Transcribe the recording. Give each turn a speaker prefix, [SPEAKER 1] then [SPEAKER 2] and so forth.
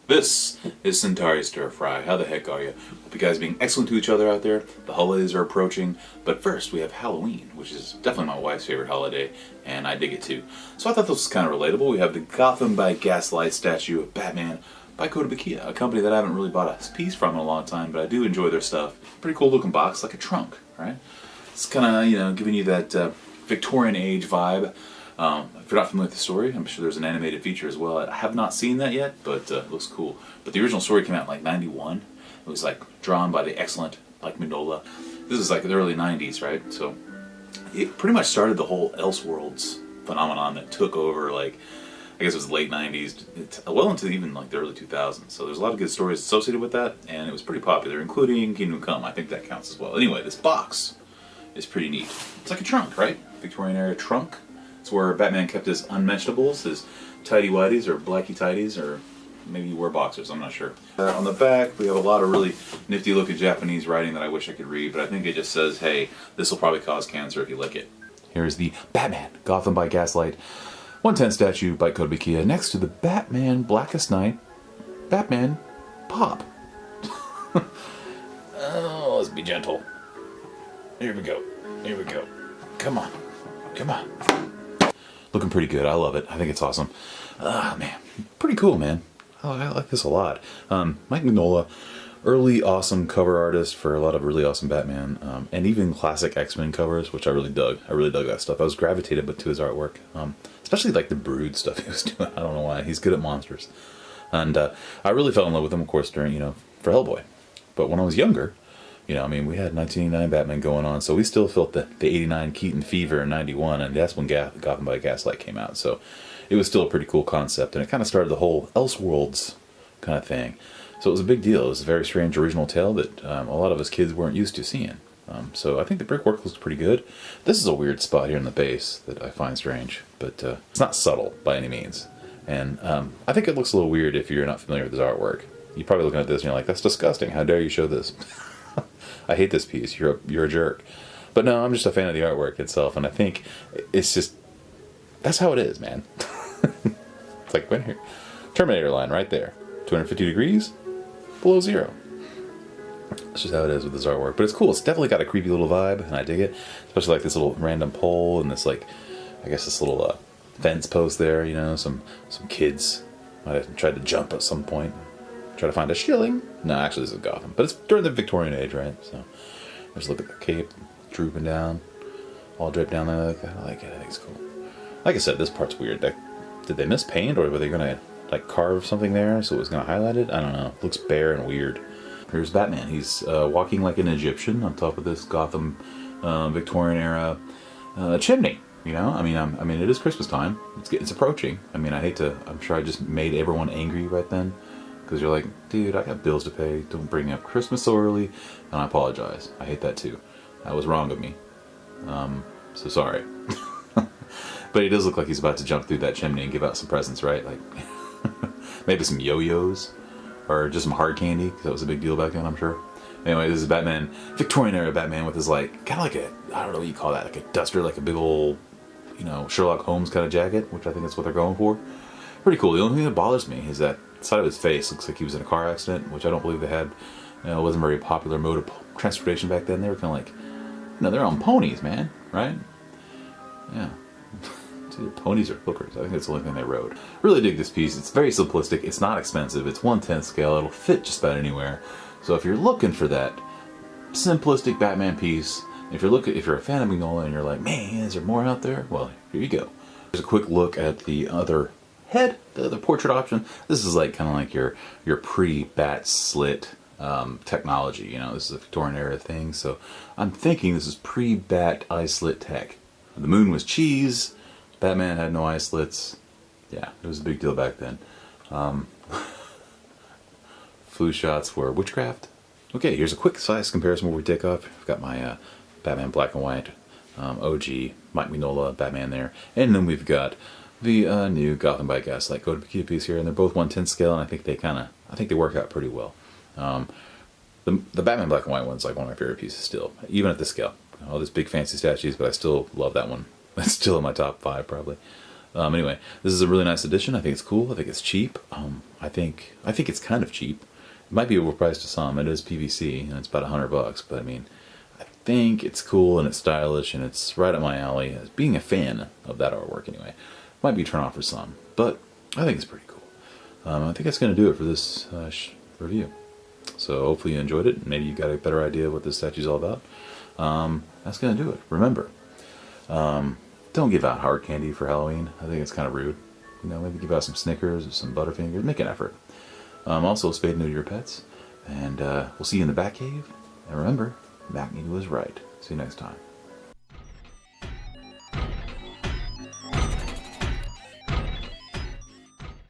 [SPEAKER 1] This is Centauri Stir Fry. How the heck are you? Hope you guys are being excellent to each other out there. The holidays are approaching, but first we have Halloween, which is definitely my wife's favorite holiday, and I dig it too. So I thought this was kind of relatable. We have the Gotham by Gaslight statue of Batman by Kotobukiya, a company that I haven't really bought a piece from in a long time, but I do enjoy their stuff. Pretty cool looking box, like a trunk, right? It's kind of, giving you that Victorian age vibe. If you're not familiar with the story, I'm sure there's an animated feature as well. I have not seen that yet, but it looks cool. But the original story came out in like '91. It was like drawn by the excellent Mike Mignola. This is like the early '90s, right? So it pretty much started the whole Elseworlds phenomenon that took over, like, I guess it was the late '90s, well into even like the early 2000s. So there's a lot of good stories associated with that, and it was pretty popular, including Kingdom Come. I think that counts as well. Anyway, this box is pretty neat. It's like a trunk, right? Victorian era trunk. It's where Batman kept his unmentionables, his tighty-whities or blacky-tighties, or maybe he wore boxers, I'm not sure. On the back, we have a lot of really nifty-looking Japanese writing that I wish I could read, but I think it just says, hey, this will probably cause cancer if you lick it. Here's the Batman, Gotham by Gaslight, 110 statue by Kotobukiya, next to the Batman Blackest Night, Batman Pop. Oh, let's be gentle. Here we go. Here we go. Come on. Come on. Looking pretty good. I love it. I think it's awesome. Man. Pretty cool, man. I like this a lot. Mike Mignola, early awesome cover artist for a lot of really awesome Batman, and even classic X-Men covers, which I really dug. I really dug that stuff. I was gravitated to his artwork, especially like the Brood stuff he was doing. I don't know why. He's good at monsters. And I really fell in love with him, of course, during, for Hellboy. But when I was younger, we had 1989 Batman going on, so we still felt the 89 Keaton fever in 91, and that's when Gotham by Gaslight came out. So it was still a pretty cool concept, and it kind of started the whole Elseworlds kind of thing. So it was a big deal. It was a very strange original tale that a lot of us kids weren't used to seeing. So I think the brickwork looks pretty good. This is a weird spot here in the base that I find strange, but it's not subtle by any means. And I think it looks a little weird if you're not familiar with his artwork. You're probably looking at this and you're like, that's disgusting. How dare you show this? I hate this piece. You're a jerk. But no, I'm just a fan of the artwork itself, and I think it's just, that's how it is, man. It's like, right here. Terminator line right there. 250 degrees, below zero. That's just how it is with this artwork. But it's cool. It's definitely got a creepy little vibe, and I dig it. Especially like this little random pole and this, like, I guess this little fence post there, some kids might have tried to jump at some point. Try to find a shilling. No, actually, this is Gotham. But it's during the Victorian age, right? So, just look at the cape drooping down. All draped down there like that. I like it. I think it's cool. Like I said, this part's weird. Did they miss paint, or were they going to, like, carve something there so it was going to highlight it? I don't know. It looks bare and weird. Here's Batman. He's walking like an Egyptian on top of this Gotham Victorian era chimney. It is Christmas time. It's approaching. I'm sure I just made everyone angry right then. Because you're like, dude, I got bills to pay. Don't bring up Christmas so early. And I apologize. I hate that too. That was wrong of me. So sorry. But he does look like he's about to jump through that chimney and give out some presents, right? Like, maybe some yo-yos. Or just some hard candy. Because that was a big deal back then, I'm sure. Anyway, this is Batman. Victorian era Batman with his, like, kind of like I don't know what you call that. Like a duster, like a big old, Sherlock Holmes kind of jacket. Which I think that's what they're going for. Pretty cool. The only thing that bothers me is that the side of his face looks like he was in a car accident, which I don't believe they had. It wasn't a very popular mode of transportation back then. They were kind of like, they're on ponies, man, right? Yeah. Dude, ponies are hookers. I think that's the only thing they rode. Really dig this piece. It's very simplistic. It's not expensive. It's 1/10 scale. It'll fit just about anywhere. So if you're looking for that simplistic Batman piece, if you're a fan of Mignola and you're like, man, is there more out there? Well, here you go. There's a quick look at the other head, the other portrait option. This is like kind of like your pre-bat slit technology. This is a Victorian era thing, so I'm thinking this is pre-bat eye slit tech. The moon was cheese. Batman had no eye slits. Yeah, it was a big deal back then. Flu shots were witchcraft. Okay, here's a quick size comparison where we take off. I've got my Batman black and white OG Mike Mignola Batman there, and then we've got the new Gotham by Gaslight Kotobukiya piece here, and they're both 1/10 scale, and I think they work out pretty well. The Batman black and white one's like one of my favorite pieces still, even at this scale. All these big fancy statues, but I still love that one. It's still in my top 5 probably. Anyway, this is a really nice addition. I think it's cool. I think it's cheap. I think it's kind of cheap. It might be overpriced to some. It is PVC and it's about $100. But I mean, I think it's cool and it's stylish and it's right up my alley. As being a fan of that artwork, anyway, might be a turn off for some, but I think it's pretty cool. I think that's going to do it for this review. So hopefully you enjoyed it. Maybe you got a better idea of what this statue's all about. That's going to do it. Remember, don't give out hard candy for Halloween. I think it's kind of rude. You know, maybe give out some Snickers or some Butterfingers. Make an effort. Also, spay neuter your pets. And we'll see you in the Batcave. And remember, Magneto was right. See you next time.